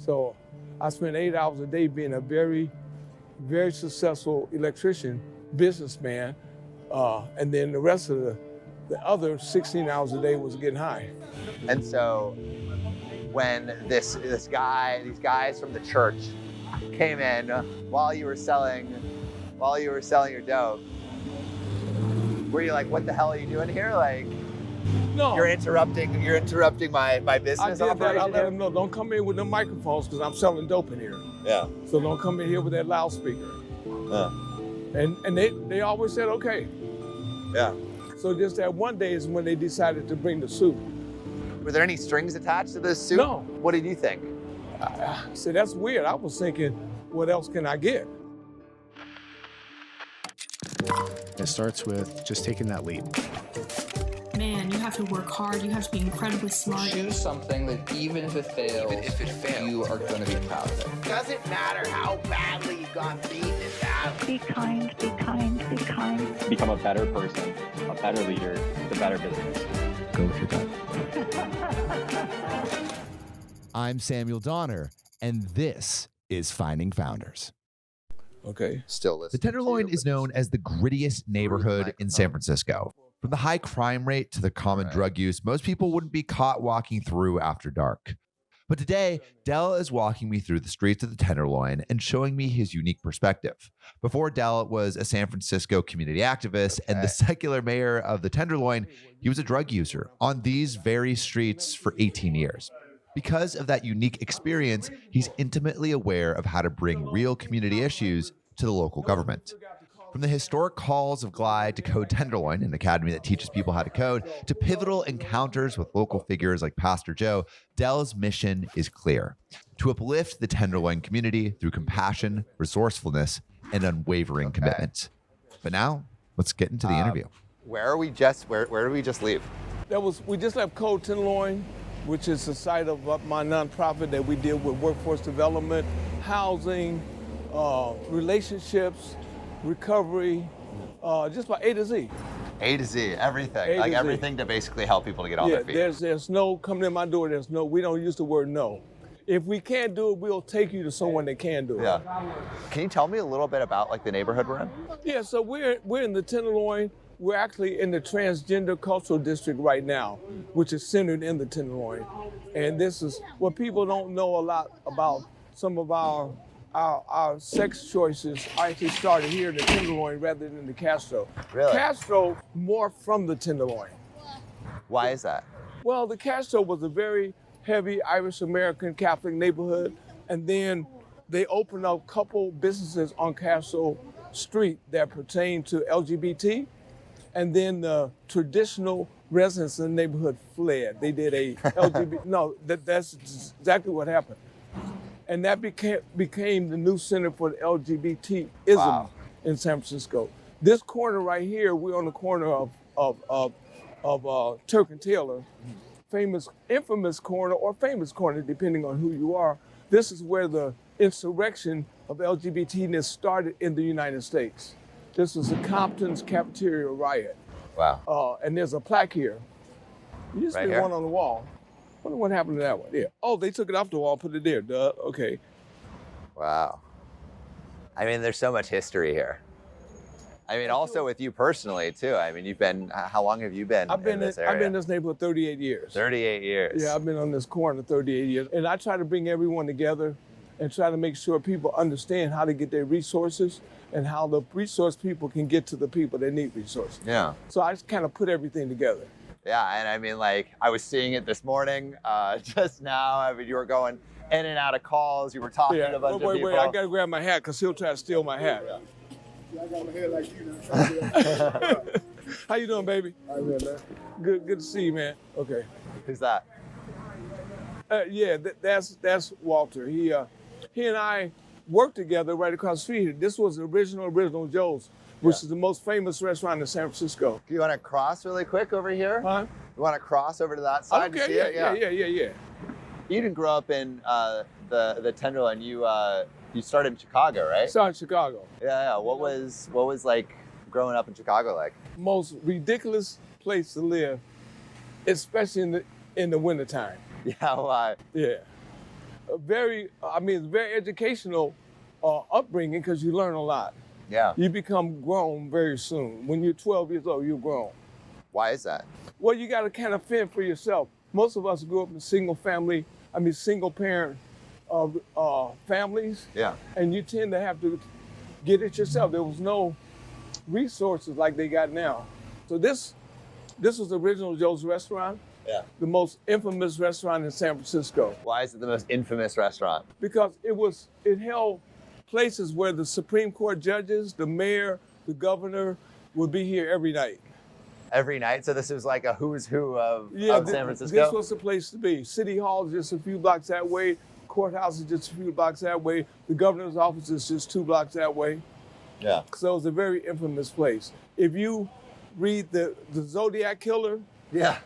So I spent 8 hours a day being a very, very successful electrician, businessman, and then the rest of the other 16 hours a day was getting high. And so when these guys from the church came in while you were selling your dope, were you like, what the hell are you doing here? Like, No. You're interrupting my business I operation. let them know, don't come in with the microphones because I'm selling dope in here. Yeah. So don't come in here with that loudspeaker. And they always said, okay. Yeah. So just that one day is when they decided to bring the suit. Were there any strings attached to this suit? No. What did you think? See, that's weird. I was thinking, what else can I get? It starts with just taking that leap. Man, you have to work hard. You have to be incredibly smart. Choose something that even if it fails, you are going to be proud of it. Doesn't matter how badly you got beaten in battle. Be kind, be kind, be kind. Become a better person, a better leader, the better business. Go with your gut. I'm Samuel Donner, and this is Finding Founders. Okay. Still listening. The Tenderloin is known as the grittiest neighborhood in San Francisco. From the high crime rate to the common drug use, most people wouldn't be caught walking through after dark. But today, Del is walking me through the streets of the Tenderloin and showing me his unique perspective. Before Del was a San Francisco community activist and the secular mayor of the Tenderloin, he was a drug user on these very streets for 18 years. Because of that unique experience, he's intimately aware of how to bring real community issues to the local government. From the historic halls of Glide to Code Tenderloin, an academy that teaches people how to code, to pivotal encounters with local figures like Pastor Joe, Del's mission is clear: to uplift the Tenderloin community through compassion, resourcefulness, and unwavering commitment. But now, let's get into the interview. Where did we just leave? We just left Code Tenderloin, which is the site of my nonprofit that we deal with workforce development, housing, relationships, recovery, just about A to Z. A to Z, everything. Everything to basically help people to get on their feet. There's no coming in my door, we don't use the word no. If we can't do it, we'll take you to someone that can do it. Yeah. Can you tell me a little bit about like the neighborhood we're in? Yeah, so we're in the Tenderloin. We're actually in the transgender cultural district right now, which is centered in the Tenderloin. And this is what people don't know a lot about. Some of our sex choices actually started here in the Tenderloin rather than the Castro. Really? Castro morphed from the Tenderloin. Why is that? Well, the Castro was a very heavy Irish American Catholic neighborhood, and then they opened up a couple businesses on Castro Street that pertained to LGBT, and then the traditional residents in the neighborhood fled. They did a LGBT, no, that's exactly what happened. And that became the new center for the LGBT-ism in San Francisco. This corner right here, we're on the corner of Turk and Taylor, infamous corner or famous corner, depending on who you are. This is where the insurrection of LGBT-ness started in the United States. This was the Compton's cafeteria riot. Wow. And there's a plaque here. There used to be one on the wall. I wonder what happened to that one. Yeah. Oh, they took it off the wall, put it there. Duh. Okay. Wow. I mean, there's so much history here. I mean, also with you personally too. I mean, how long have you been in this area? I've been in this neighborhood 38 years. 38 years. Yeah, I've been on this corner 38 years. And I try to bring everyone together and try to make sure people understand how to get their resources and how the resource people can get to the people that need resources. Yeah. So I just kind of put everything together. Yeah, and I mean, like, I was seeing it this morning, just now. I mean, you were going in and out of calls. You were talking to a bunch of people. Wait, I gotta grab my hat because he'll try to steal my hat. Yeah, I got my hair like you now. How you doing, baby? I'm good, man. Good to see you, man. Okay. Who's that? Yeah, that's Walter. He and I worked together right across the street. This was the original Joe's, which is the most famous restaurant in San Francisco. Do you want to cross really quick over here? Huh? You want to cross over to that side to see it? Yeah. You didn't grow up in the Tenderloin. You started in Chicago, right? Started in Chicago. Yeah. What was like growing up in Chicago like? Most ridiculous place to live, especially in the wintertime. Yeah, why? Yeah. it's very educational upbringing because you learn a lot. Yeah. You become grown very soon. When you're 12 years old, you're grown. Why is that? Well, you got to kind of fend for yourself. Most of us grew up in single parent families. Yeah. And you tend to have to get it yourself. There was no resources like they got now. So this was the original Joe's Restaurant. Yeah. The most infamous restaurant in San Francisco. Why is it the most infamous restaurant? Because it held places where the Supreme Court judges, the mayor, the governor would be here every night. Every night? So this was like a who's who of San Francisco? This was the place to be. City Hall is just a few blocks that way. Courthouse is just a few blocks that way. The governor's office is just 2 blocks that way. Yeah. So it was a very infamous place. If you read the Zodiac Killer, yeah,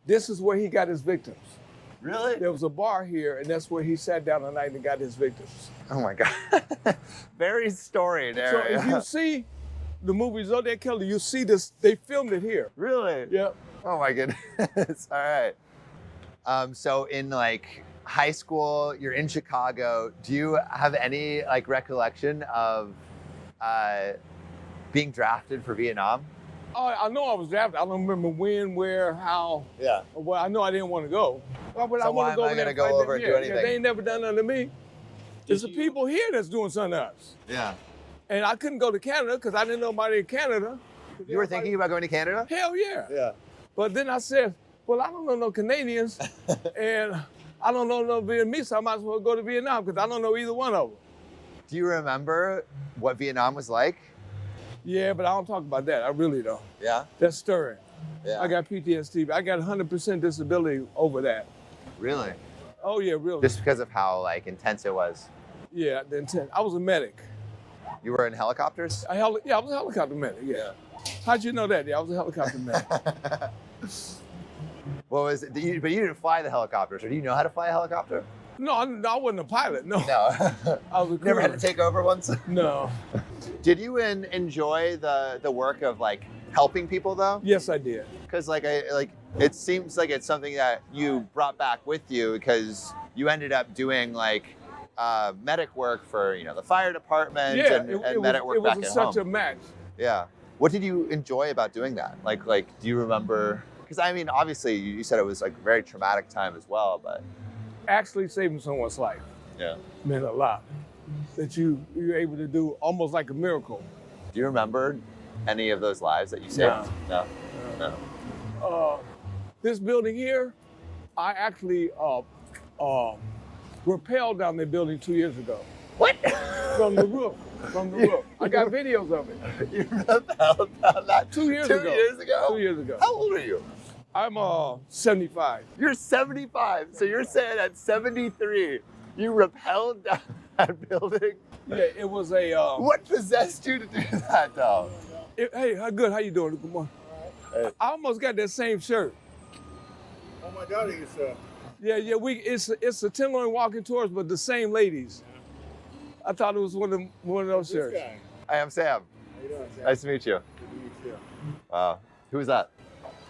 this is where he got his victims. Really? There was a bar here, and that's where he sat down at night and got his victims. Oh my God. Very storied area. So if you see the movie Zodiac Killer, you see this, they filmed it here. Really? Yeah. Oh my goodness. All right. So in like high school, you're in Chicago. Do you have any like recollection of being drafted for Vietnam? Oh, I know I was drafted. I don't remember when, where, how. Yeah. Well, I know I didn't want to go. Why would So I want to go why am I over there gonna go over and do Yeah, anything? they ain't never done nothing to me. It's the people here that's doing something to us. Yeah. And I couldn't go to Canada because I didn't know anybody in Canada. You were thinking about going to Canada? Hell yeah. Yeah. But then I said, well, I don't know no Canadians and I don't know no Vietnamese, so I might as well go to Vietnam because I don't know either one of them. Do you remember what Vietnam was like? Yeah, but I don't talk about that. I really don't. Yeah? That's stirring. Yeah. I got PTSD. I got 100% disability over that. Really? Oh yeah, really. Just because of how like intense it was? Yeah, the intent. I was a medic. You were in helicopters? I was a helicopter medic, yeah. How'd you know that? Yeah, I was a helicopter medic. What was it? But you didn't fly the helicopters, or do you know how to fly a helicopter? No, I wasn't a pilot, no. No. I was a Never had to crewman. take over once? No. Did you enjoy the work of like helping people though? Yes, I did. Because it seems like it's something that you brought back with you because you ended up doing like medic work for the fire department and medic work back at home. It was such a match. Yeah. What did you enjoy about doing that? Like do you remember? Because I mean, obviously you said it was like a very traumatic time as well, but Actually saving someone's life yeah, meant a lot. That you're able to do almost like a miracle. do you remember any of those lives that you saved? No. This building here, I actually rappelled down the building 2 years ago. What? From the roof. I got videos of it. You rappelled down that 2 years 2 ago. years ago? 2 years ago. How old are you? I'm 75. You're 75. So you're saying at 73, you rappelled down that building? Yeah, it was a. What possessed you to do that, though? Hey, how good? How you doing? Good morning. Hey. I almost got that same shirt. Oh my God, it's Yeah. It's a Tenderloin walking tours, but the same ladies. I thought it was one of those this shirts. guy. I am Sam. How you doing, Sam? Nice to meet you. Good to meet you. Wow. Who is that?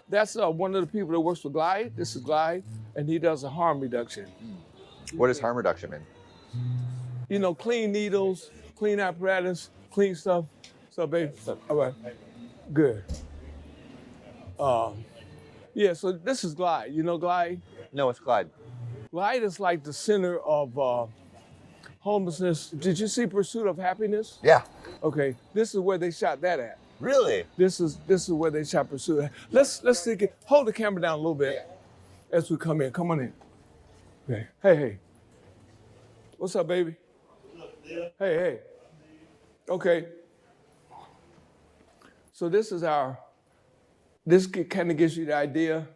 That's one of the people that works for Glide. This is Glide, and he does a harm reduction. What does harm reduction mean? Clean needles, clean apparatus, clean stuff. So, baby, all right, good. Yeah, so this is Glide. You know Glide? No, it's Clyde. Glide is like the center of homelessness. Did you see Pursuit of Happiness? Yeah. Okay, this is where they shot that at. Really? This is where they shot Pursuit. Let's take it. Hold the camera down a little bit as we come in. Come on in. Okay. Hey. What's up, baby? Hey. Okay. So this kind of gives you the idea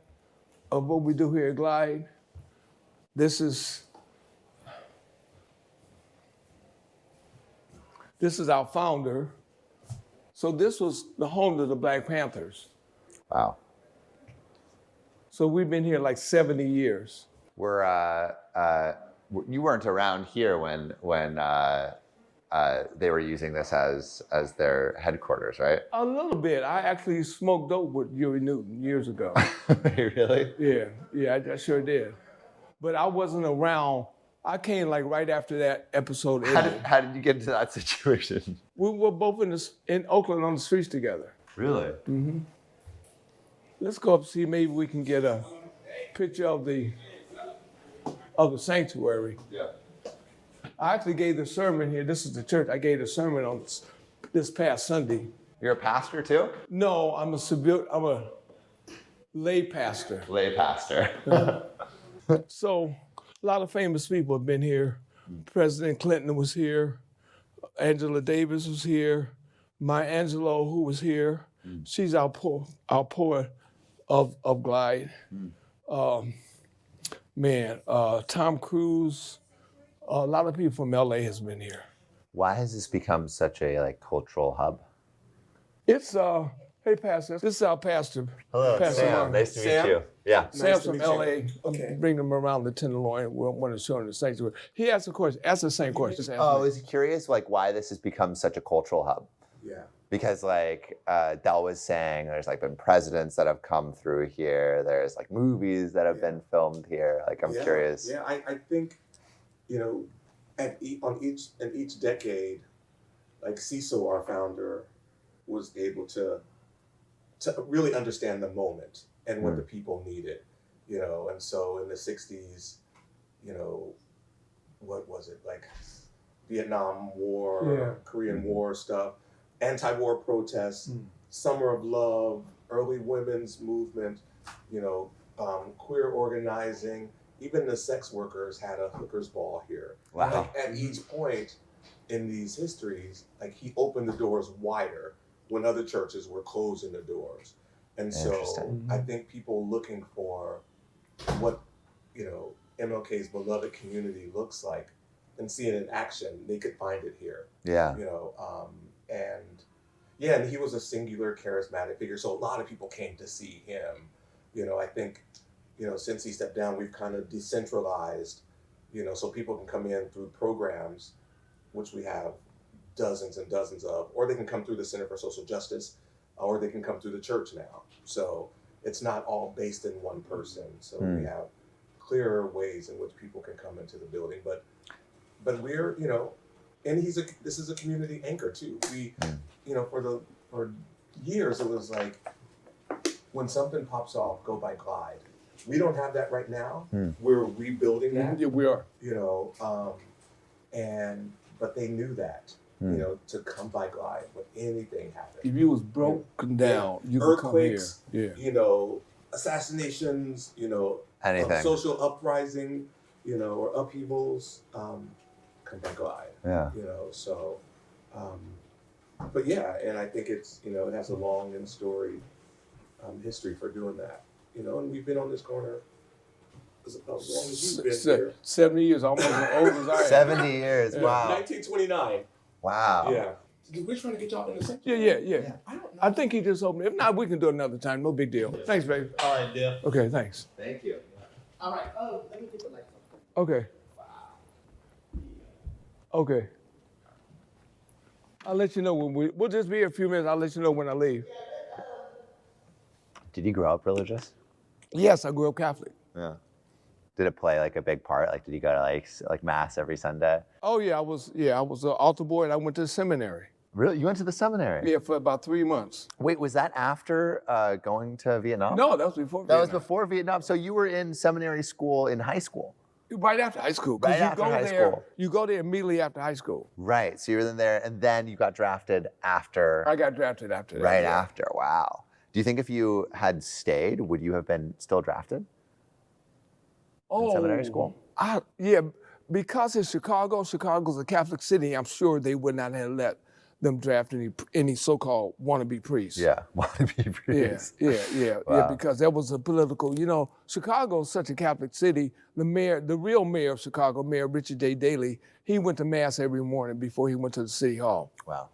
of what we do here at Glide. This is our founder. So this was the home of the Black Panthers. Wow. So we've been here like 70 years. You weren't around here when they were using this as their headquarters, right? A little bit. I actually smoked dope with Huey Newton years ago. Really? Yeah, I sure did. But I wasn't around I came like right after that episode How ended. how did you get into that situation? We were both in Oakland on the streets together. Really? Let's go up and see maybe we can get a picture of the sanctuary. Yeah. I actually gave the sermon here. This is the church. I gave the sermon on this past Sunday. You're a pastor too? No, I'm a lay pastor. Lay pastor. So a lot of famous people have been here. President Clinton was here. Angela Davis was here. Maya Angelou, who was here. She's our poet of Glide. Tom Cruise. A lot of people from LA has been here. Why has this become such a like cultural hub? It's hey pastor, this is our pastor. Hello, Pastor Sam. Martin. Nice to meet you. Yeah. Sam's from LA. Okay. Bring them around the Tenderloin. We want to show them the sanctuary. He asked a question. Ask the same question. Just ask Oh, me. is he curious like why this has become such a cultural hub? Yeah. Because like Del was saying, there's like been presidents that have come through here. There's like movies that have been filmed here. Like I'm curious. Yeah, I think, you know, in each decade, like Cecil, our founder, was able to really understand the moment and what the people needed, you know. And so in the 60s, you know, what was it, like Vietnam War, Korean War stuff, anti-war protests, Summer of Love, early women's movement, you know, queer organizing. Even the sex workers had a hookers ball here. Wow. Like at each point in these histories, like he opened the doors wider when other churches were closing the doors. And so I think people looking for what, you know, MLK's beloved community looks like and see it in action, they could find it here. Yeah. You know, and he was a singular charismatic figure. So a lot of people came to see him. You know, I think, you know, since he stepped down, we've kind of decentralized, you know, so people can come in through programs, which we have dozens and dozens of, or they can come through the Center for Social Justice, or they can come through the church now. So it's not all based in one person. So we have clearer ways in which people can come into the building. But we're, you know, and this is a community anchor too. We, you know, for years it was like, when something pops off, go by Glide. We don't have that right now. We're rebuilding that. Yeah, we are. You know, but they knew that, you know, to come by Glide when anything happened. If you was broken down, you could come here. Earthquakes, Yeah. you know, assassinations, you know, Anything. social uprising, you know, or upheavals, come by Glide. Yeah. You know, so, but yeah, and I think it's, you know, it has a long and storied history for doing that. You know, and we've been on this corner as long as you've been here. 70 years, almost as old as I am. 70 years. Yeah. Wow. 1929. Wow. Yeah. We're trying to get y'all in the same. Yeah. I don't know. I think he just opened it. If not, we can do it another time. No big deal. Thanks, baby. All right, Dale. Okay, thanks. Thank you. All right. Oh, let me get the lights Okay. Okay. I'll let you know when we'll just be here a few minutes. I'll let you know when I leave. Did you grow up religious? Yes, I grew up Catholic. Yeah. Did it play like a big part? Like, did you go to like mass every Sunday? Oh yeah, I was an altar boy and I went to seminary. Really? You went to the seminary? Yeah, for about 3 months. Wait, was that after going to Vietnam? No, that was before That was Vietnam. before Vietnam. So you were in seminary school in high school? Right after high school. 'Cause Right you after go high there, school. You go there immediately after high school. Right. So you were in there, and then you got drafted after. I got drafted after that. Right yeah. after. Wow. Do you think if you had stayed, would you have been still drafted in seminary school? Yeah, because it's Chicago's a Catholic city, I'm sure they would not have let them draft any so-called wannabe priests. Yeah, wannabe priests. Yeah, Wow. because that was a political, you know, Chicago's such a Catholic city. The real mayor of Chicago, Mayor Richard J. Daley, he went to mass every morning before he went to the city hall. Wow.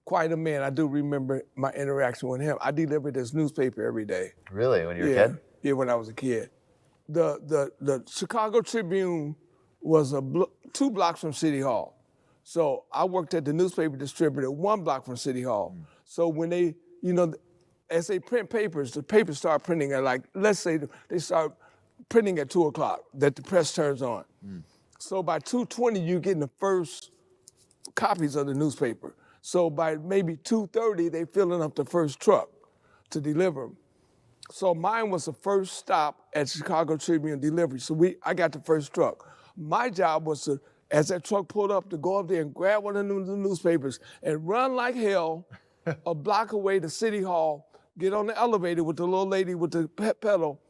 Quite a man. I do remember my interaction with him. I delivered his newspaper every day. Really? When you were a kid? Yeah, when I was a kid. The Chicago Tribune was 2 blocks from City Hall. So I worked at the newspaper distributor 1 block from City Hall. So when they, you know, as they print papers, the papers start printing at like, let's say they start printing at 2 o'clock that the press turns on. So by 2:20, you're getting the first copies of the newspaper. So by maybe 2:30, they filling up the first truck to deliver them. So mine was the first stop at Chicago Tribune delivery. So I got the first truck. My job was to, as that truck pulled up, to go up there and grab one of the newspapers and run like hell a block away to City Hall, get on the elevator with the little lady with the pedal,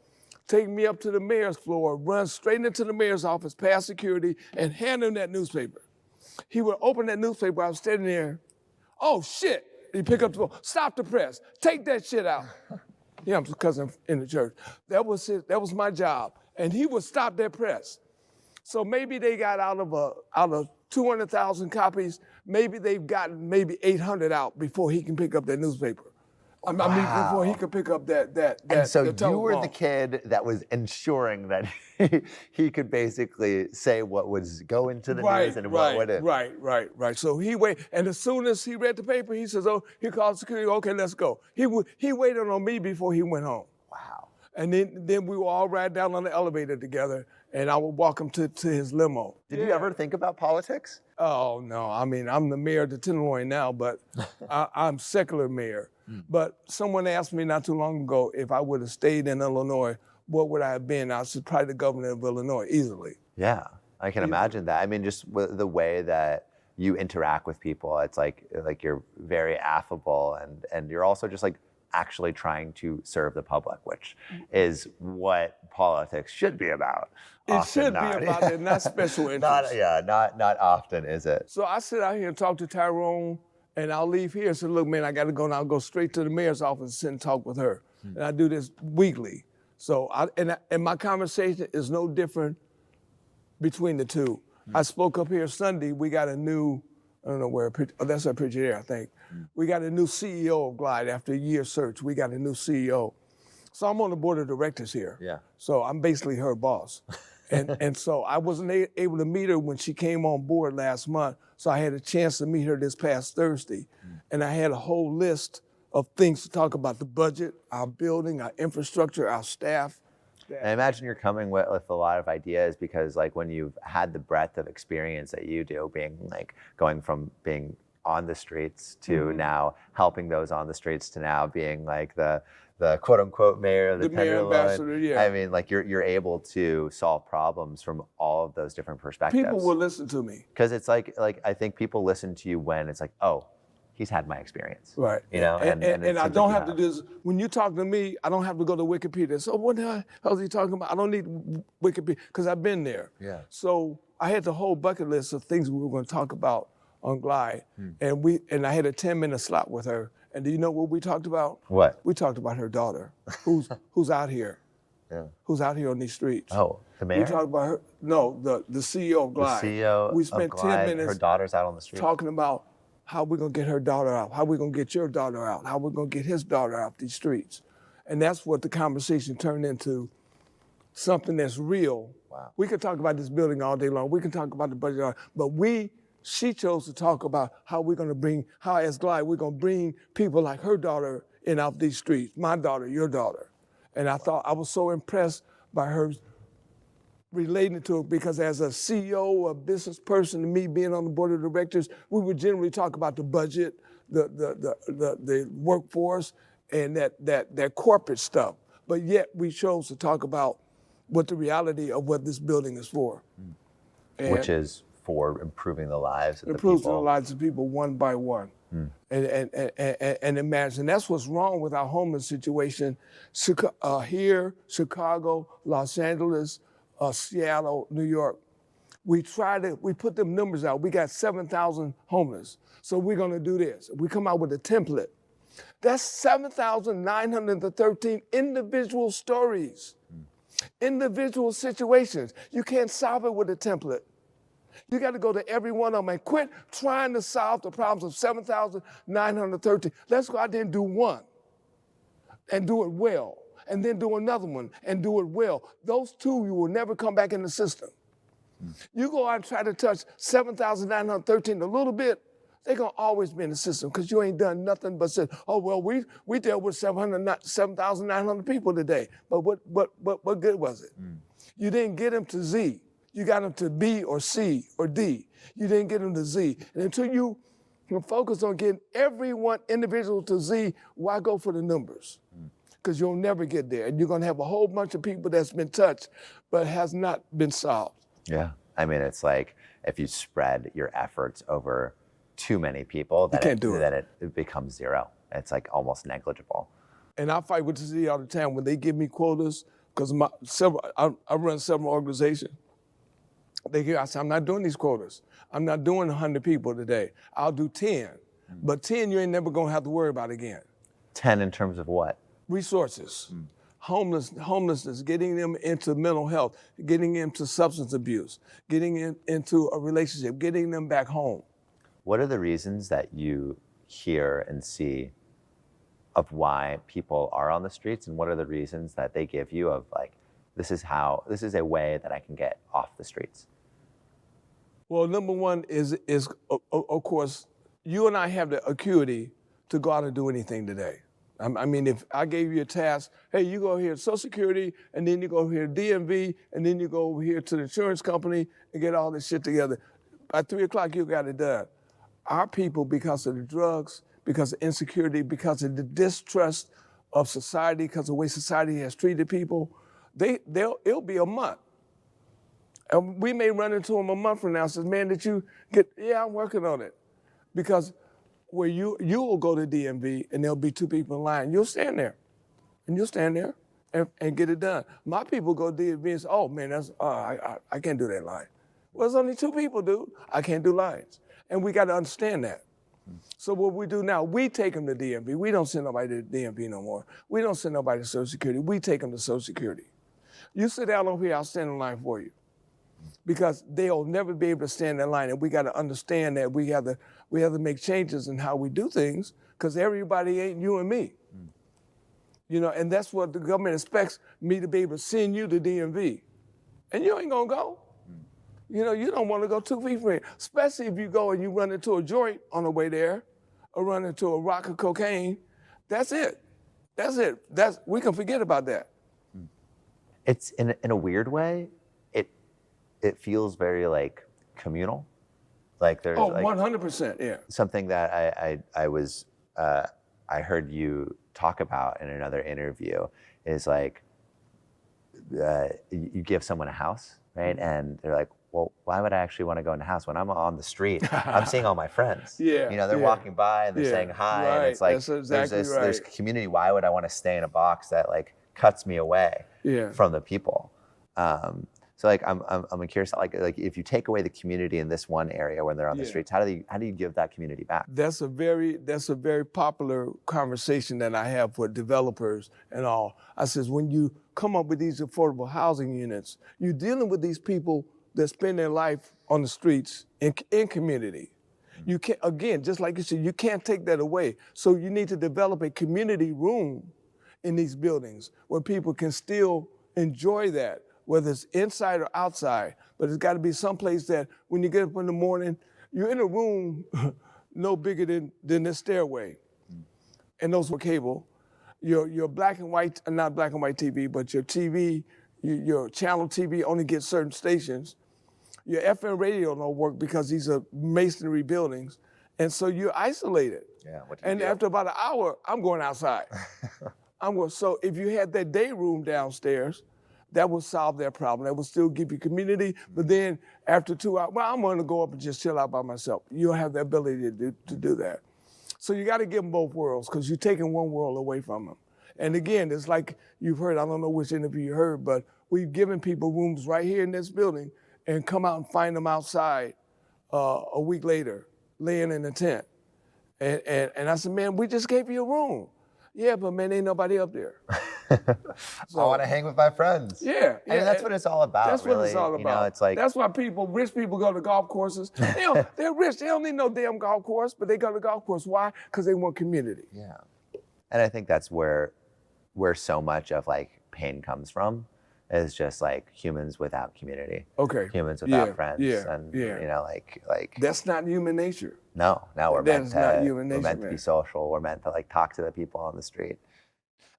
take me up to the mayor's floor, run straight into the mayor's office, past security, and hand him that newspaper. He would open that newspaper, I was standing there, oh shit. He'd pick up the phone, stop the press, take that shit out. Yeah, because I'm in the church. That was it. That was my job. And he would stop that press. So maybe they got out of 200,000 copies, maybe they've gotten maybe 800 out before he can pick up that newspaper. I mean, before he could pick up that. And so you were telephone. the kid that was ensuring that he could basically say what would go into the news and what wouldn't. Right. So he waited, and as soon as he read the paper, he says, "Oh," he called security. Okay, let's go. He waited on me before he went home. Wow. And then we would all ride down on the elevator together, and I would walk him to his limo. Did you ever think about politics? Oh no, I mean I'm the mayor of the Tenderloin now, but I'm secular mayor. But someone asked me not too long ago if I would have stayed in Illinois, what would I have been? I was probably the governor of Illinois, easily. Yeah, I can imagine that. I mean, just the way that you interact with people, it's like you're very affable, and you're also just like actually trying to serve the public, which is what politics should be about. It should be about it, not special interests. Not often, is it? So I sit out here and talk to Tyrone, and I'll leave here and say, look, man, I got to go now. I'll go straight to the mayor's office and sit and talk with her. And I do this weekly. So and my conversation is no different between the two. I spoke up here Sunday. We got a new, I don't know where, that's our picture there, I think. We got a new CEO of Glide after a year search. We got a new CEO. So I'm on the board of directors here. Yeah. So I'm basically her boss. And so I wasn't able to meet her when she came on board last month. So I had a chance to meet her this past Thursday. And I had a whole list of things to talk about: the budget, our building, our infrastructure, our staff. I imagine you're coming with a lot of ideas, because like when you've had the breadth of experience that you do, being like going from being on the streets to now helping those on the streets to now being like the quote unquote mayor of the Tenderloin. Mayor ambassador, yeah. I mean, like you're able to solve problems from all of those different perspectives. People will listen to me. Because it's like I think people listen to you when it's like, oh, he's had my experience. Right. You know, and I don't have to do this. When you talk to me, I don't have to go to Wikipedia. So what the hell is he talking about? I don't need Wikipedia, because I've been there. Yeah. So I had the whole bucket list of things we were going to talk about on Glide. And I had a 10-minute slot with her. And do you know what we talked about? What? We talked about her daughter, who's out here. Yeah. Who's out here on these streets. Oh, the mayor? We talked about her, no, the CEO of Glide. The CEO we spent of Glide, 10 minutes her daughter's out on the street. talking about how we're gonna get her daughter out, how we're gonna get your daughter out, how we're gonna get his daughter out these streets. And that's what the conversation turned into, something that's real. Wow. We could talk about this building all day long, we can talk about the budget, but she chose to talk about how we're gonna bring, how as Glide, we're gonna bring people like her daughter in off these streets, my daughter, your daughter. And I thought, I was so impressed by her relating to it, because as a CEO, a business person, and me being on the board of directors, we would generally talk about the budget, the workforce, and that corporate stuff. But yet we chose to talk about what the reality of what this building is for. Which is for improving the lives of the people. people. The lives of people one by one. And imagine, that's what's wrong with our homeless situation here, Chicago, Los Angeles, Seattle, New York. We put them numbers out. We got 7,000 homeless. So we're gonna do this. We come out with a template. That's 7,913 individual stories, individual situations. You can't solve it with a template. You got to go to every one of them and quit trying to solve the problems of 7,913. Let's go out there and do one and do it well, and then do another one and do it well. Those two, you will never come back in the system. You go out and try to touch 7,913 a little bit, They're gonna always be in the system because you ain't done nothing but said, oh, well, we dealt with 7,900 people today. But what good was it? You didn't get them to Z. You got them to B or C or D. You didn't get them to Z. And until you can focus on getting everyone individual to Z, why go for the numbers? Because you'll never get there. And you're gonna have a whole bunch of people that's been touched but has not been solved. Yeah. I mean, it's like if you spread your efforts over too many people, then it becomes zero. It's like almost negligible. And I fight with the city all the time when they give me quotas, because I run several organizations. I say, I'm not doing these quotas. I'm not doing 100 people today. I'll do 10. But 10 you ain't never gonna have to worry about again. 10 in terms of what? Resources. Homelessness, getting them into mental health, getting them to substance abuse, getting into a relationship, getting them back home. What are the reasons that you hear and see of why people are on the streets, and what are the reasons that they give you of like, this is a way that I can get off the streets? Well, number one is of course, you and I have the acuity to go out and do anything today. I mean, if I gave you a task, hey, you go here to Social Security, and then you go over here to DMV, and then you go over here to the insurance company and get all this shit together. By 3 o'clock, you got it done. Our people, because of the drugs, because of insecurity, because of the distrust of society, because of the way society has treated people, it'll be a month. And we may run into them a month from now and says, man, did you get, yeah, I'm working on it. Because where you will go to DMV and there'll be 2 people in line, you'll stand there. And you'll stand there and get it done. My people go to DMV and say, oh man, I can't do that line. Well, there's only 2 people, dude. I can't do lines. And we got to understand that. So what we do now, we take them to DMV. We don't send nobody to DMV no more. We don't send nobody to Social Security. We take them to Social Security. You sit down over here, I'll stand in line for you. Because they'll never be able to stand in line, and we got to understand that we have to make changes in how we do things, because everybody ain't you and me. You know, and that's what the government expects me to be able to send you to DMV. And you ain't gonna go. You know, you don't want to go 2 feet from here, especially if you go and you run into a joint on the way there, or run into a rock of cocaine. That's it. We can forget about that. It's in a weird way, it feels very like communal. Like there's 100%, yeah. Something that I heard you talk about in another interview is like, you give someone a house, right? And they're like, well, why would I actually want to go in the house? When I'm on the street, I'm seeing all my friends. Yeah. You know, they're walking by and they're saying hi, right. and it's like, That's exactly there's community. Why would I want to stay in a box that like cuts me away from the people? So like, I'm curious, like if you take away the community in this one area when they're on the streets, how do you give that community back? That's a very popular conversation that I have with developers and all. I says, when you come up with these affordable housing units, you're dealing with these people that spend their life on the streets in community. You can't, again, just like you said, you can't take that away. So you need to develop a community room in these buildings where people can still enjoy that, whether it's inside or outside. But it's got to be someplace that when you get up in the morning, you're in a room no bigger than this stairway. And those were cable. Your black and white, not black and white TV, but your TV, your channel TV only gets certain stations. Your FM radio don't work because these are masonry buildings. And so you're isolated. Yeah. And after about an hour, I'm going outside. So if you had that day room downstairs, that would solve that problem. That would still give you community, but then after 2 hours, well, I'm gonna go up and just chill out by myself. You don't have the ability to do that. So you gotta give them both worlds, because you're taking one world away from them. And again, it's like you've heard, I don't know which interview you heard, but we've given people rooms right here in this building and come out and find them outside a week later, laying in a tent. And I said, man, we just gave you a room. Yeah, but man, ain't nobody up there. So, I want to hang with my friends. Yeah. I mean, that's what it's all about. That's really. What it's all about. You know, it's like, that's why rich people go to golf courses. They're rich. They don't need no damn golf course, but they go to golf course. Why? Because they want community. Yeah. And I think that's where so much of like pain comes from, is just like humans without community. Okay. Humans without Yeah, friends. yeah, And yeah. you know, like That's not human nature. no, we're That meant is not to human we're nature, meant to man. be social. We're meant to like talk to the people on the street.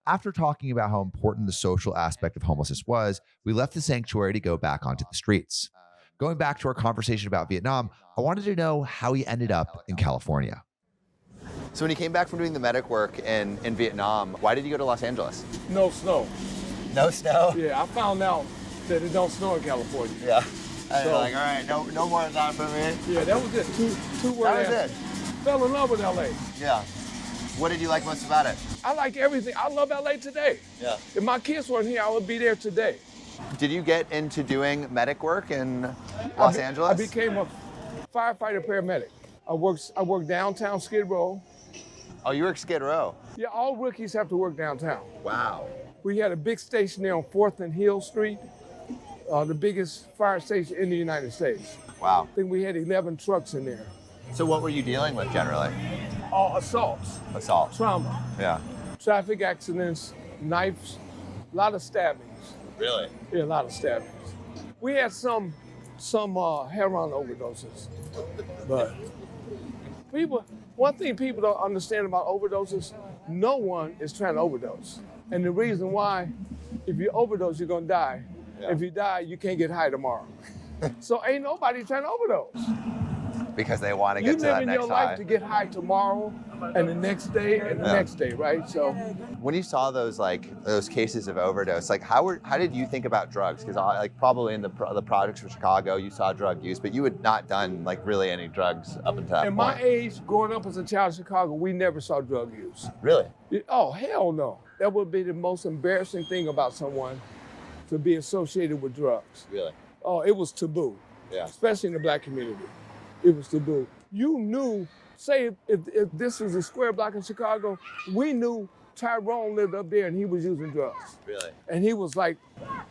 After talking about how important the social aspect of homelessness was, we left the sanctuary to go back onto the streets. Going back to our conversation about Vietnam, I wanted to know how he ended up in California. So when you came back from doing the medic work in Vietnam, why did you go to Los Angeles? No snow. No snow? Yeah, I found out that it don't snow in California. Yeah. And So- you're like, all right, no more of that for me. Yeah, that was it. Two words. That was it. Fell in love with LA. Yeah. What did you like most about it? I like everything. I love LA today. Yeah. If my kids weren't here, I would be there today. Did you get into doing medic work in Los Angeles? I became a firefighter paramedic. I worked downtown Skid Row. Oh, you worked Skid Row. Yeah, all rookies have to work downtown. Wow. We had a big station there on 4th and Hill Street, the biggest fire station in the United States. Wow. I think we had 11 trucks in there. So what were you dealing with generally? Assaults, Assault. trauma, Yeah. traffic accidents, knives, a lot of stabbings. Really? Yeah, a lot of stabbings. We had some heroin overdoses, but one thing people don't understand about overdoses, no one is trying to overdose. And the reason why, if you overdose, you're gonna die. Yeah. If you die, you can't get high tomorrow. So ain't nobody trying to overdose. Because they want to You get to that live in next your high. life to get high tomorrow and the next day and the Yeah. next day, right? So When you saw those cases of overdose, like how did you think about drugs? Because like probably in the projects for Chicago, you saw drug use, but you had not done like really any drugs up until that at point. my age, growing up as a child in Chicago, we never saw drug use. Really? Oh, hell no. That would be the most embarrassing thing about someone, to be associated with drugs. Really? Oh, it was taboo, Yeah. especially in the black community. It was taboo. You knew, say if this was a square block in Chicago, we knew Tyrone lived up there and he was using drugs. Really? And he was like,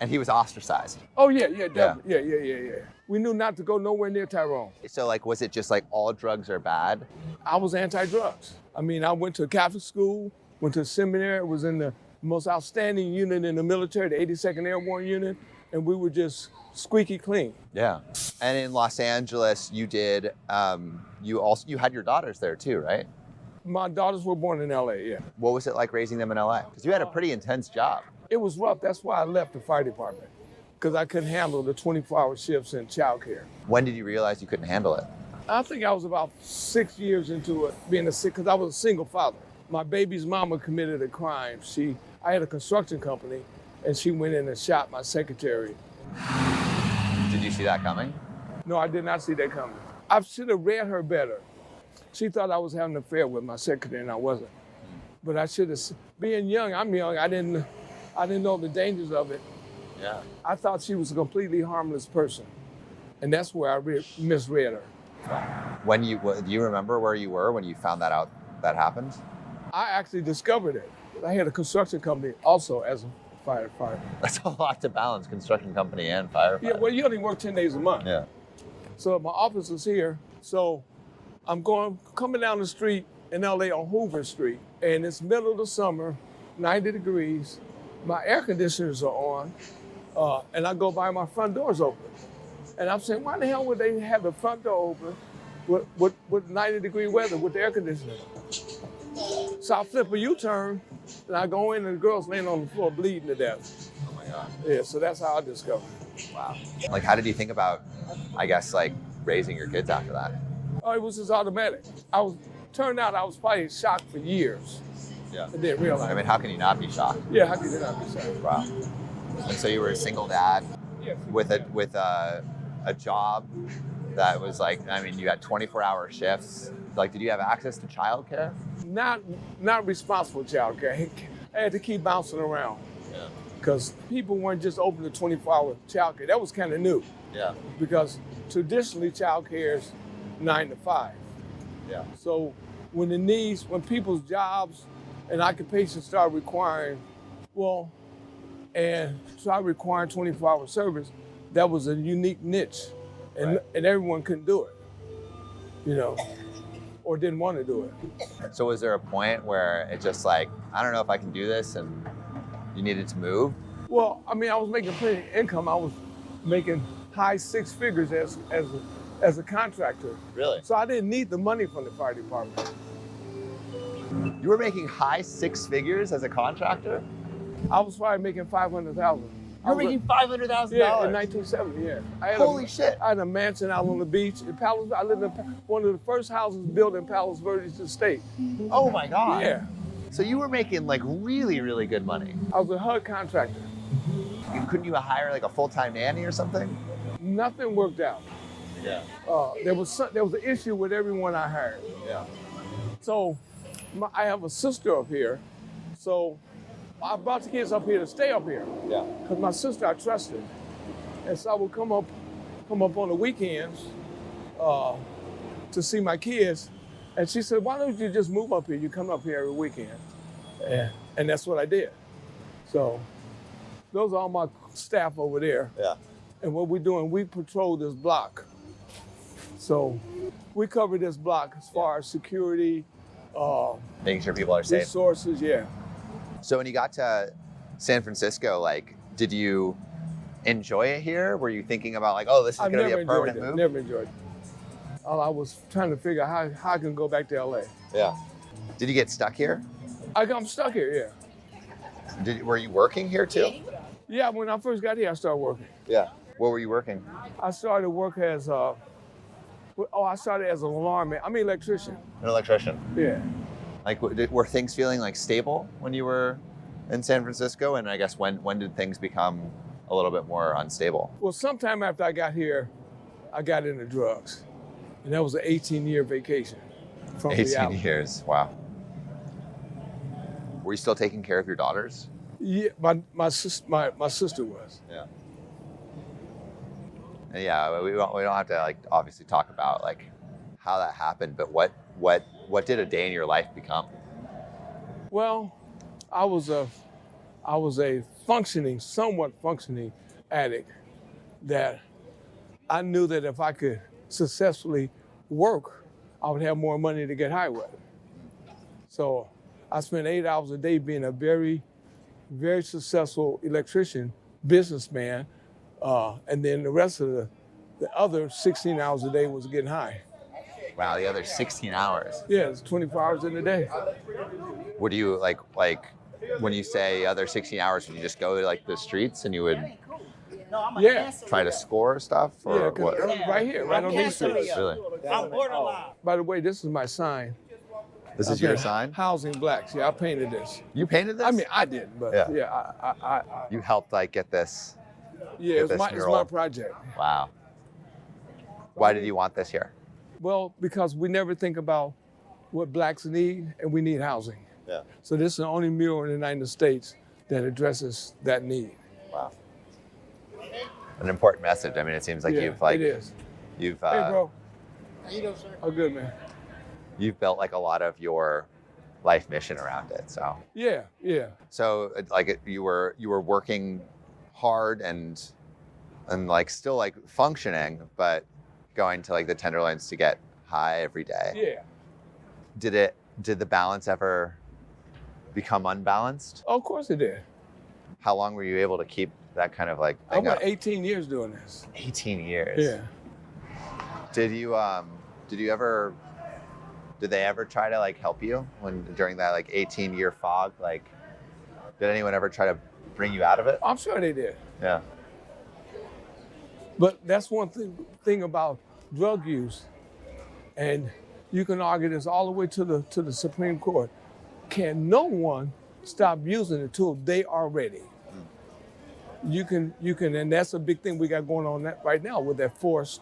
And he was ostracized. oh yeah, definitely. Yeah. We knew not to go nowhere near Tyrone. So like, was it just like all drugs are bad? I was anti-drugs. I mean, I went to a Catholic school, went to a seminary, was in the most outstanding unit in the military, the 82nd Airborne Unit, and we were just squeaky clean. Yeah. And in Los Angeles, you did. You had your daughters there too, right? My daughters were born in LA, yeah. What was it like raising them in LA? Because you had a pretty intense job. It was rough. That's why I left the fire department, because I couldn't handle the 24-hour shifts in childcare. When did you realize you couldn't handle it? I think I was about 6 years into it, because I was a single father. My baby's mama committed a crime. I had a construction company, and she went in and shot my secretary. Did you see that coming? No, I did not see that coming. I should have read her better. She thought I was having an affair with my secretary, and I wasn't. But I should have. Being young, I'm young. I didn't know the dangers of it. Yeah. I thought she was a completely harmless person, and that's where I misread her. Do you remember where you were when you found that out that happened? I actually discovered it. I had a construction company also as a firefighter. That's a lot to balance, construction company and firefighter. Yeah, well, you only work 10 days a month. Yeah. So my office is here. So I'm coming down the street in LA on Hoover Street, and it's middle of the summer, 90 degrees. My air conditioners are on, and I go by, my front door's open. And I'm saying, why the hell would they have the front door open with 90-degree weather with the air conditioner? So I flip a U-turn, and I go in, and the girl's laying on the floor bleeding to death. Oh my God. Yeah, so that's how I discovered it. Wow. Like, how did you think about, I guess, like raising your kids after that? Oh, it was just automatic. Turned out I was probably shocked for years. Yeah. I didn't realize. I mean, how can you not be shocked? Yeah, how could you not be shocked? Wow. And so you were a single dad with a job that was like, I mean, you had 24-hour shifts. Like, did you have access to childcare? Not responsible childcare. I had to keep bouncing around. Yeah. Because people weren't just open to 24-hour childcare. That was kind of new. Yeah. Because traditionally childcare is 9 to 5. Yeah. So when people's jobs and occupations start requiring, and start requiring 24-hour service, that was a unique niche, and everyone couldn't do it, or didn't want to do it. So was there a point where it just like, I don't know if I can do this, and you needed to move? Well, I mean, I was making plenty of income. I was making high six figures as a contractor. Really? So I didn't need the money from the fire department. You were making high six figures as a contractor? I was probably making $500,000. You were making $500,000? Yeah, in 1970, yeah. Holy shit. I had a mansion out on the beach in Palos. I lived in one of the first houses built in Palos Verdes Estate. Oh my God. Yeah. So you were making like really, really good money. I was a HUD contractor. Couldn't you hire like a full-time nanny or something? Nothing worked out. Yeah. There was an issue with everyone I hired. Yeah. So I have a sister up here. So I brought the kids up here to stay up here. Yeah. Because my sister I trusted. And so I would come up on the weekends to see my kids. And she said, why don't you just move up here? You come up here every weekend. And that's what I did. So those are all my staff over there. Yeah. And what we're doing, we patrol this block. So we cover this block as far as security, making sure people are safe. resources, yeah. So when you got to San Francisco, like, did you enjoy it here? Were you thinking about like, oh, this is going to be a permanent move? Never enjoyed it. I was trying to figure out how I can go back to LA. Yeah. Did you get stuck here? I'm stuck here, yeah. Were you working here too? Yeah, when I first got here, I started working. Yeah. What were you working? I started work as I started as an alarmman. I'm an electrician. An electrician. Yeah. Like, were things feeling like stable when you were in San Francisco? And I guess when did things become a little bit more unstable? Well, sometime after I got here, I got into drugs. And that was an 18-year vacation from 18 reality. years, wow. Were you still taking care of your daughters? Yeah, my sister was. Yeah. And yeah, we don't have to like obviously talk about like how that happened, but what did a day in your life become? Well, I was a somewhat functioning addict that I knew that if I could successfully work, I would have more money to get high with. So I spent 8 hours a day being a very, very successful electrician, businessman, and then the rest of the other 16 hours a day was getting high. Wow, the other 16 hours. Yeah, it's 24 hours in a day. Would you like when you say other 16 hours, would you just go to like the streets and you would try to score stuff or Yeah, what? right here, right on these streets. Really? I'm borderline. By the way, this is my sign. This is your sign? Housing blacks. Yeah, I painted this. You painted this? I mean, I didn't, but yeah, You helped like get this. yeah, this it's my mural. project. Wow. Why did you want this here? Well, because we never think about what blacks need, and we need housing. Yeah. So this is the only mural in the United States that addresses that need. Wow. An important message. I mean, it seems like Yeah, you've like it is. you've Hey, bro. How you doing, sir? Oh, good, man. you've built like a lot of your life mission around it. So Yeah. like you were working hard and like still like functioning, but going to like the Tenderloins to get high every day. Yeah. Did the balance ever become unbalanced? Oh, of course it did. How long were you able to keep that kind of like I thing went up? 18 years doing this. 18 years. Yeah. Did they ever try to like help you during that like 18-year fog? Like, did anyone ever try to bring you out of it? I'm sure they did. Yeah. But that's one thing about drug use, and you can argue this all the way to the Supreme Court. Can no one stop using it until they are ready? You can, and that's a big thing we got going on right now with that forced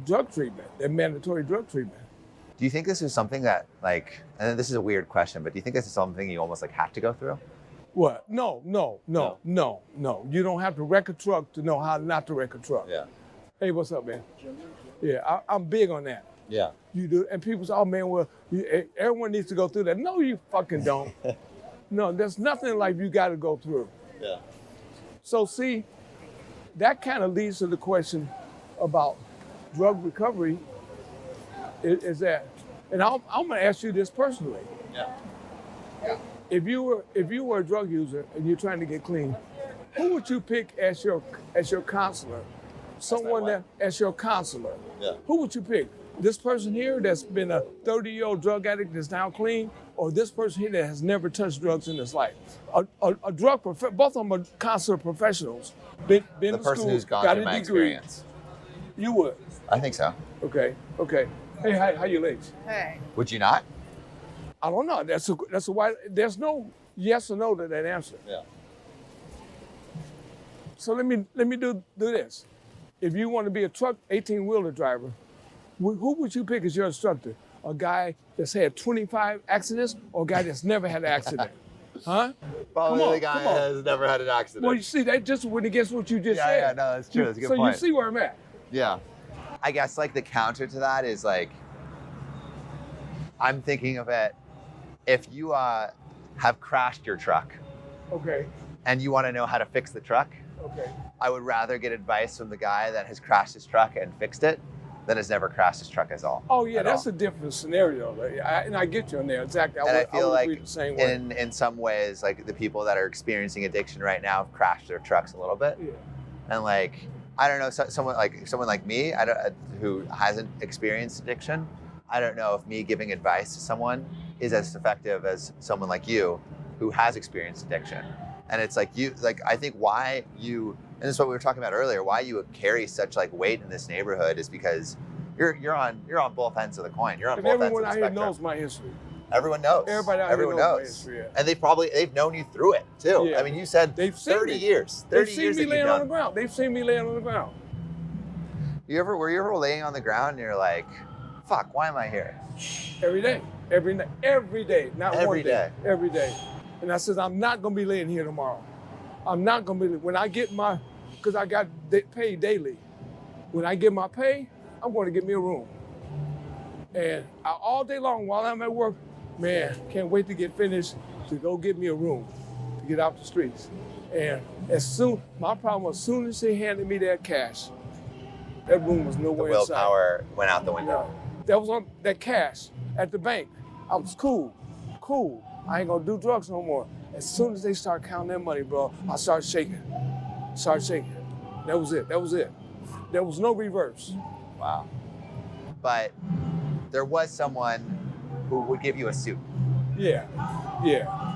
drug treatment, that mandatory drug treatment. Do you think this is something that like, and this is a weird question, but do you think this is something you almost like have to go through? What? No. You don't have to wreck a truck to know how not to wreck a truck. Yeah. Hey, what's up, man? Yeah, I'm big on that. Yeah. You do, and people say, oh man, well, everyone needs to go through that. No, you fucking don't. No, there's nothing in life you got to go through. Yeah. So see, that kind of leads to the question about drug recovery. Is that, and I'm going to ask you this personally. Yeah. If you were a drug user and you're trying to get clean, Who would you pick as your counselor? Someone that as your counselor. Yeah. Who would you pick? This person here that's been a 30-year-old drug addict that's now clean, or this person here that has never touched drugs in his life? A drug both of them are counselor professionals. Been The to person school, who's gone got through a my degree. experience. You would. I think so. Okay. Hey, how you ladies? Hey. Would you not? I don't know. That's a why. There's no yes or no to that answer. Yeah. So let me do this. If you want to be a truck 18-wheeler driver, who would you pick as your instructor? A guy that's had 25 accidents or a guy that's never had an accident? Huh? Probably Come on, the guy come on. has never had an accident. Well, you see, that just went against what you just said. Yeah, no, that's true. That's a good so point. you see where I'm at. Yeah. I guess like the counter to that is like, I'm thinking of it, if you have crashed your truck Okay. and you want to know how to fix the truck, Okay. I would rather get advice from the guy that has crashed his truck and fixed it than has never crashed his truck at all. Oh yeah, that's all. a different scenario. And I get you on there exactly. And I feel would like agree the same way. in some ways, like the people that are experiencing addiction right now have crashed their trucks a little bit. Yeah. And like, I don't know, someone like me, who hasn't experienced addiction, I don't know if me giving advice to someone is as effective as someone like you who has experienced addiction. And it's like I think why you, and this is what we were talking about earlier, why you carry such like weight in this neighborhood is because you're on both ends of the coin. You're on And both ends of everyone the out here spectrum. knows my history. Everyone knows. Everybody out Everyone here knows my knows. history. Yeah. And they've known you through it too. Yeah. I mean, you said They've seen 30 me. years. 30 They've seen years me that laying you've on the done. ground. They've seen me laying on the ground. Were you ever laying on the ground and you're like, fuck, why am I here? Every day. Every day. Not Every one day. day. Every day. And I said, I'm not gonna be laying here tomorrow. I'm not gonna be, when I get because I got paid daily. When I get my pay, I'm gonna get me a room. And all day long while I'm at work, man, can't wait to get finished to go get me a room, to get out the streets. And my problem was as soon as they handed me that cash, that room was The nowhere inside. willpower went out the window. That was on that cash at the bank. I was cool. I ain't gonna do drugs no more. As soon as they start counting that money, bro, I started shaking. That was it. There was no reverse. Wow. But there was someone who would give you a suit. Yeah.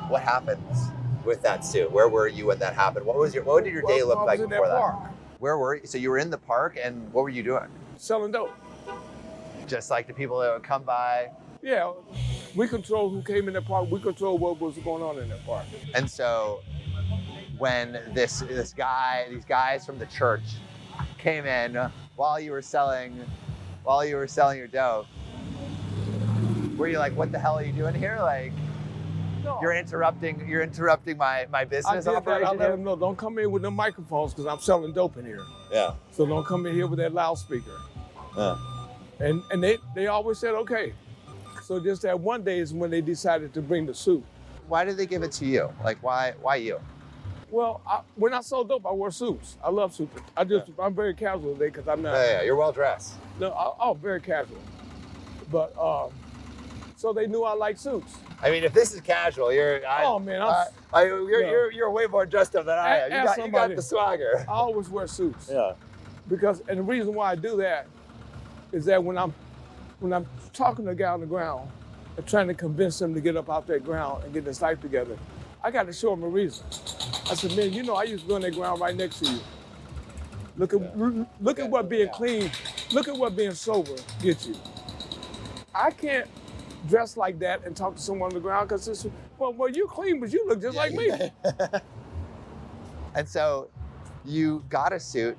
What happens with that suit? Where were you when that happened? What did your day look I was like in before that? Park, Where were you? So you were in the park, and what were you doing? selling dope. Just like the people that would come by. Yeah, we control who came in the park. We control what was going on in that park. And so when these guys from the church came in while you were selling your dope, were you like, what the hell are you doing here? Like, No. you're interrupting my business I operation let here? them know, don't come in with the microphones because I'm selling dope in here. Yeah. So don't come in here with that loudspeaker. Yeah. And they always said, okay. So just that one day is when they decided to bring the suit. Why did they give it to you? Like, why you? Well, when I sold dope, I wore suits. I love suits. I'm very casual today because I'm not. Yeah, you're well dressed. No, I'm very casual. But so they knew I liked suits. I mean, if this is casual, you're way more dressed up than I am. You got the swagger. I always wear suits. Yeah. And the reason why I do that is that when I'm talking to a guy on the ground and trying to convince him to get up off that ground and get his life together, I got to show him a reason. I said, man, I used to be on that ground right next to you. Look at what being clean, look at what being sober gets you. I can't dress like that and talk to someone on the ground because it's, well, you're clean, but you look just like me. And so you got a suit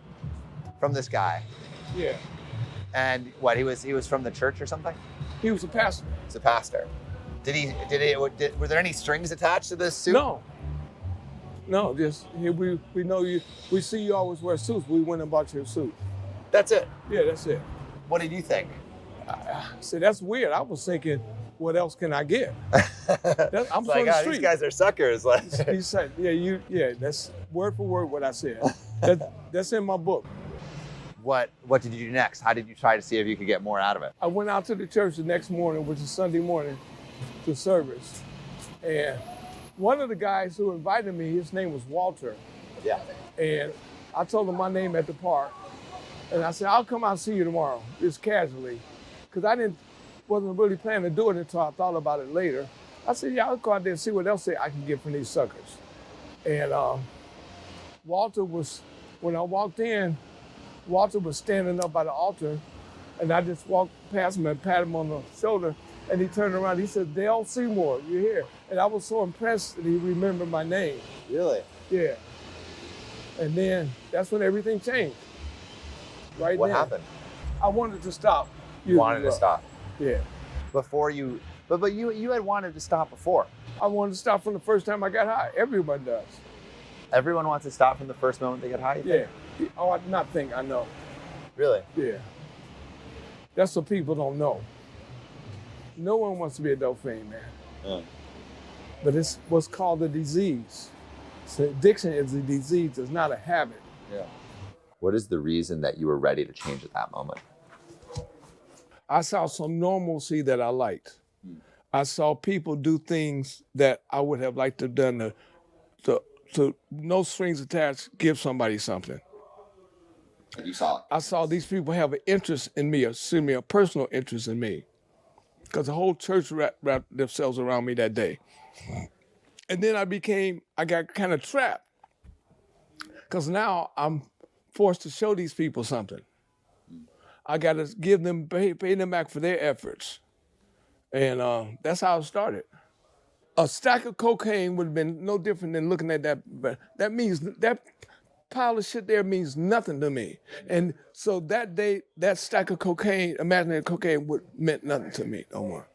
from this guy. Yeah. And what, he was from the church or something? He was a pastor. He's a pastor. Were there any strings attached to this suit? No, just we know you. We see you always wear suits. We went and bought you a suit. That's it? Yeah, that's it. What did you think? See, that's weird. I was thinking, what else can I get? I'm like, from the street. these guys are suckers. He said, that's word for word what I said. That's in my book. What did you do next? How did you try to see if you could get more out of it? I went out to the church the next morning, which is Sunday morning, to service. And one of the guys who invited me, his name was Walter. Yeah. And I told him my name at the park. And I said, I'll come out and see you tomorrow, just casually. Because I wasn't really planning to do it until I thought about it later. I said, yeah, I'll go out there and see what else I can get from these suckers. And Walter when I walked in, Walter was standing up by the altar, and I just walked past him and patted him on the shoulder, and he turned around. He said, Dale Seymour, you're here. And I was so impressed that he remembered my name. Really? Yeah. And then that's when everything changed. Right What then. happened? I wanted to stop. You wanted to stop. Yeah. Before you, but you had wanted to stop before. I wanted to stop from the first time I got high. Everyone does. Everyone wants to stop from the first moment they get high, you think? Yeah. Oh, I not think, I know. Really? Yeah. That's what people don't know. No one wants to be a dope fiend, man. Yeah. But it's what's called a disease. So addiction is a disease, it's not a habit. Yeah. What is the reason that you were ready to change at that moment? I saw some normalcy that I liked. I saw people do things that I would have liked to have done to no strings attached, give somebody something. And you saw it? I saw these people have an interest in me, a personal interest in me. Because the whole church wrapped themselves around me that day. And then I got kind of trapped. Because now I'm forced to show these people something. I got to give them, pay them back for their efforts. And that's how it started. A stack of cocaine would have been no different than looking at that, but that means, that pile of shit there means nothing to me. And so that day, that stack of cocaine, imaginary cocaine, meant nothing to me no more.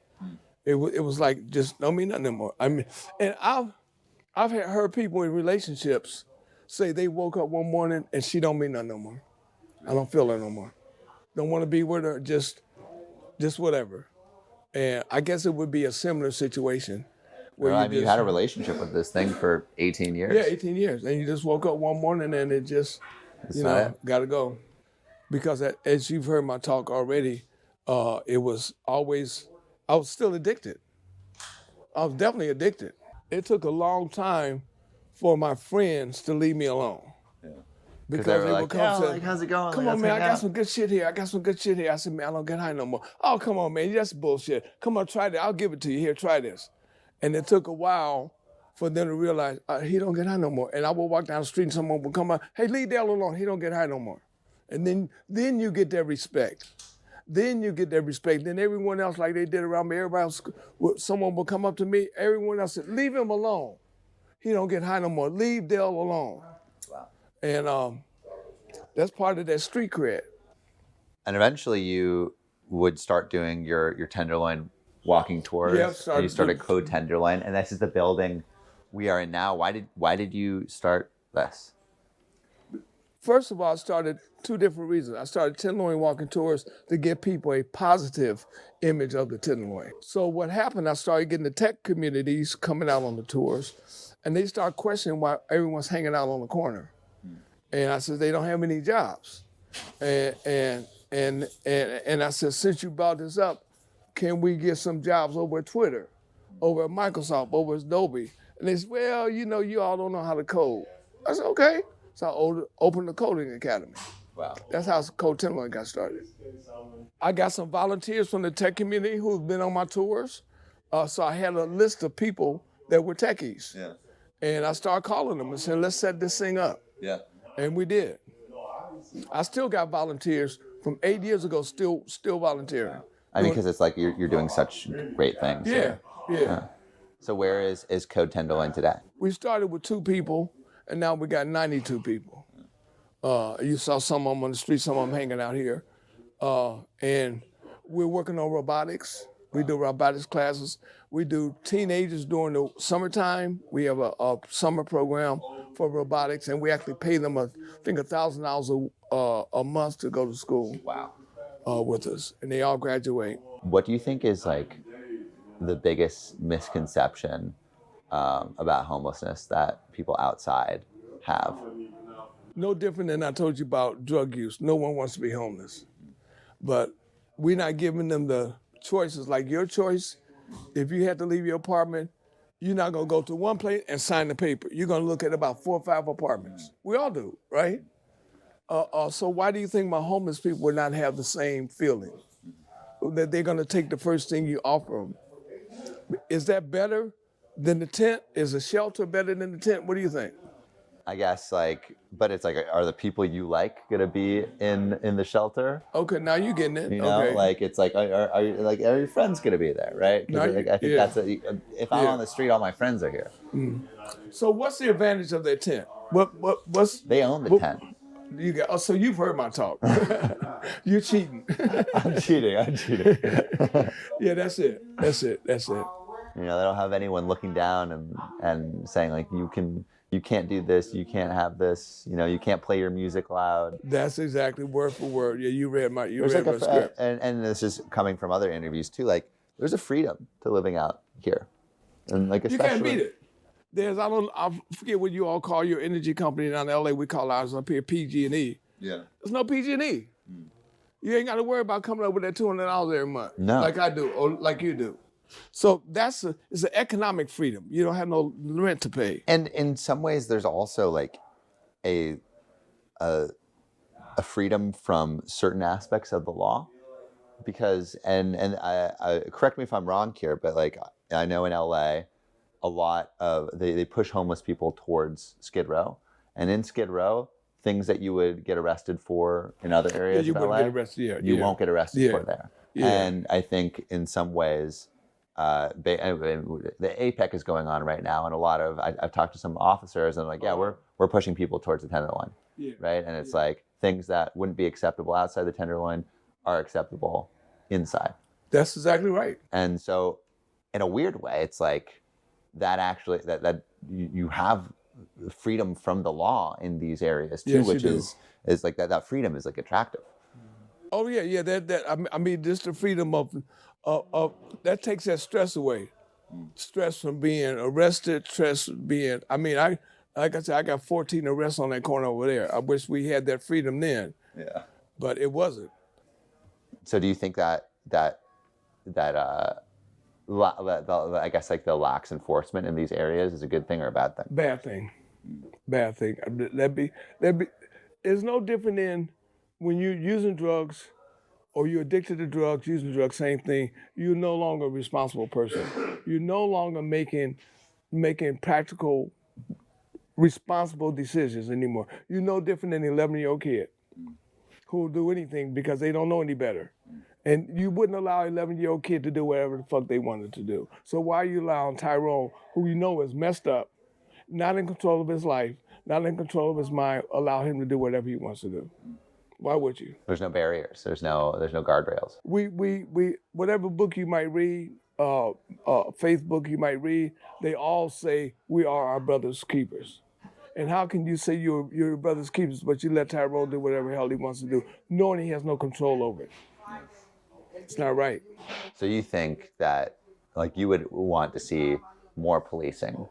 It was like, just don't mean nothing anymore. I mean, and I've heard people in relationships say they woke up one morning and she don't mean nothing no more. I don't feel her no more. Don't want to be with her, just whatever. And I guess it would be a similar situation. Well, you had a relationship with this thing for 18 years. Yeah, 18 years. And you just woke up one morning and it just, got to go. Because as you've heard my talk already, it was always, I was still addicted. I was definitely addicted. It took a long time for my friends to leave me alone. Yeah. Because they would come and say, how's it going? Come on, man, I got some good shit here. I said, man, I don't get high no more. Oh, come on, man, that's bullshit. Come on, try that. I'll give it to you. Here, try this. And it took a while for them to realize, he don't get high no more. And I would walk down the street and someone would come up, hey, leave Dale alone. He don't get high no more. And then you get that respect. Then everyone else, like they did around me, everybody else, someone would come up to me, everyone else said, leave him alone. He don't get high no more. Leave Dale alone. Wow. And that's part of that street cred. And eventually you would start doing your Tenderloin walking tours. Yeah, and you started Code Tenderloin, and this is the building we are in now. Why did you start this? First of all, I started two different reasons. I started Tenderloin walking tours to give people a positive image of the Tenderloin. So what happened, I started getting the tech communities coming out on the tours, and they start questioning why everyone's hanging out on the corner. And I said, they don't have any jobs. And I said, since you brought this up, can we get some jobs over at Twitter, over at Microsoft, over at Adobe? And they said, well, you all don't know how to code. I said, okay. So I opened the coding academy. Wow. That's how Code Tenderloin got started. I got some volunteers from the tech community who've been on my tours. So I had a list of people that were techies. Yeah. And I started calling them and saying, let's set this thing up. Yeah. And we did. I still got volunteers from 8 years ago, still volunteering. I mean, because it's like you're doing such great things. Yeah. So where is Code Tenderloin today? We started with 2 people, and now we got 92 people. You saw some of them on the street, some of them hanging out here. And we're working on robotics. We do robotics classes. We do teenagers during the summertime. We have a summer program for robotics, and we actually pay them, I think, $1,000 a month to go to school. Wow. With us, and they all graduate. What do you think is like the biggest misconception about homelessness that people outside have? No different than I told you about drug use. No one wants to be homeless. But we're not giving them the choices like your choice. If you had to leave your apartment, You're not gonna go to one place and sign the paper. You're gonna look at about 4 or 5 apartments. We all do, right? So why do you think my homeless people would not have the same feeling? That they're gonna take the first thing you offer them. Is that better than the tent? Is a shelter better than the tent? What do you think? I guess but it's like, are the people you like gonna be in the shelter? Okay, now you're getting it. You know, Okay. it's like, are your friends gonna be there, right? No, Because I think yeah. that's if I'm on the street, all my friends are here. So what's the advantage of that tent? What's They own the tent. you got? Oh, so you've heard my talk. You're cheating. I'm cheating. Yeah, that's it. You know, they don't have anyone looking down and saying like, you can't do this, you can't have this, you know, you can't play your music loud. That's exactly word for word. Yeah, you read my There's script. And this is coming from other interviews too. Like, there's a freedom to living out here, and like You especially can't beat it. I forget what you all call your energy company down in LA. We call ours up here PG&E. Yeah. There's no PG&E. You ain't got to worry about coming up with that $200 every month. No. Like I do, or like you do. So it's an economic freedom. You don't have no rent to pay. And in some ways, there's also like a freedom from certain aspects of the law, because and I correct me if I'm wrong here, but like I know in LA, a lot of they push homeless people towards Skid Row, and in Skid Row, things that you would get arrested for in other areas of LA, get arrested. you won't get arrested for there. Yeah. And I think in some ways, the APEC is going on right now, and a lot of I've talked to some officers, and I'm like, yeah, we're pushing people towards the Tenderloin, right? And it's like things that wouldn't be acceptable outside the Tenderloin are acceptable inside. That's exactly right. And so, in a weird way, it's like that actually that you have freedom from the law in these areas too, Yes, which you do. is like that freedom is like attractive. Oh yeah. I mean, just the freedom of that takes that stress away. Stress from being arrested, stress from being. I mean, like I said, I got 14 arrests on that corner over there. I wish we had that freedom then. Yeah. But it wasn't. So do you think that I guess like the lax enforcement in these areas is a good thing or a bad thing? Bad thing. That'd be. It's no different than when you're using drugs or you're addicted to drugs, using drugs, same thing. You're no longer a responsible person. You're no longer making practical, responsible decisions anymore. You're no different than an 11-year-old kid who will do anything because they don't know any better. And you wouldn't allow an 11-year-old kid to do whatever the fuck they wanted to do. So why are you allowing Tyrone, who you know is messed up, not in control of his life, not in control of his mind, allow him to do whatever he wants to do? Why would you? There's no barriers. There's no guardrails. We whatever book you might read, faith book you might read, they all say we are our brother's keepers. And how can you say you're your brother's keepers, but you let Tyrone do whatever the hell he wants to do, knowing he has no control over it? It's not right. So you think that like you would want to see more policing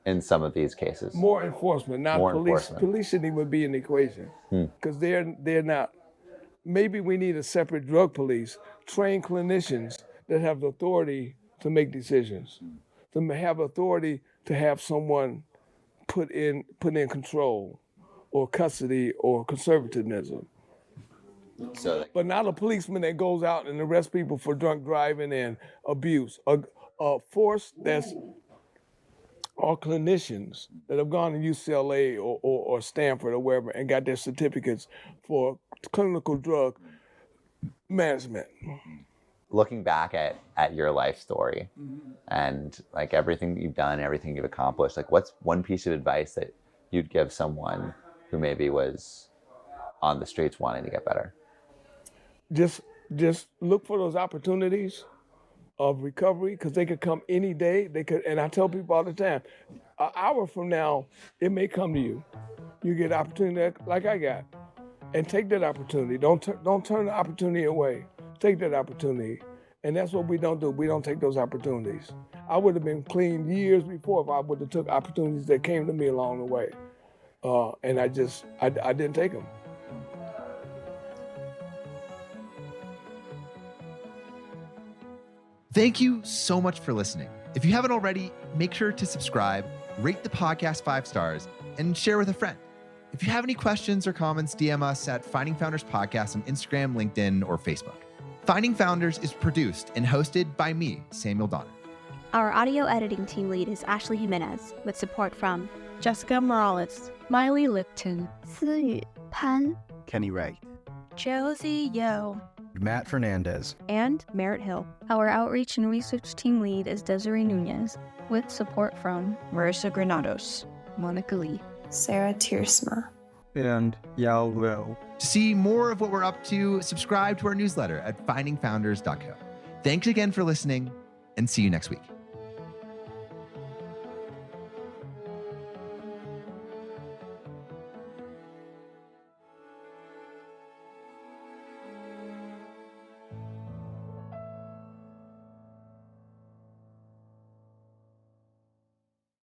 in some of these cases? More enforcement, not More police. enforcement. Police shouldn't even be in the equation because they're not. Maybe we need a separate drug police, trained clinicians that have the authority to make decisions, to have authority to have someone put in control, or custody, or conservatism. So But not a policeman that goes out and arrests people for drunk driving and abuse. A force that's all clinicians that have gone to UCLA or Stanford or wherever and got their certificates for clinical drug management. looking back at your life story and like everything you've done, everything you've accomplished, like what's one piece of advice that you'd give someone who maybe was on the streets wanting to get better? Just look for those opportunities of recovery because they could come any day. They could, and I tell people all the time, an hour from now, it may come to you. You get an opportunity like I got, and take that opportunity. Don't turn the opportunity away. Take that opportunity, and that's what we don't do. We don't take those opportunities. I would have been clean years before if I would have took opportunities that came to me along the way, and I didn't take them. Thank you so much for listening. If you haven't already, make sure to subscribe, rate the podcast 5 stars, and share with a friend. If you have any questions or comments, DM us at Finding Founders Podcast on Instagram, LinkedIn, or Facebook. Finding Founders is produced and hosted by me, Samuel Donner. Our audio editing team lead is Ashley Jimenez, with support from Jessica Morales, Miley Lipton, Siyu Pan, Kenny Ray, Josie Yo, Matt Fernandez, and Merritt Hill. Our outreach and research team lead is Desiree Nunez, with support from Marissa Granados, Monica Lee, Sarah Tiersma, and Yao Liu. To see more of what we're up to, subscribe to our newsletter at findingfounders.co. Thanks again for listening, and see you next week.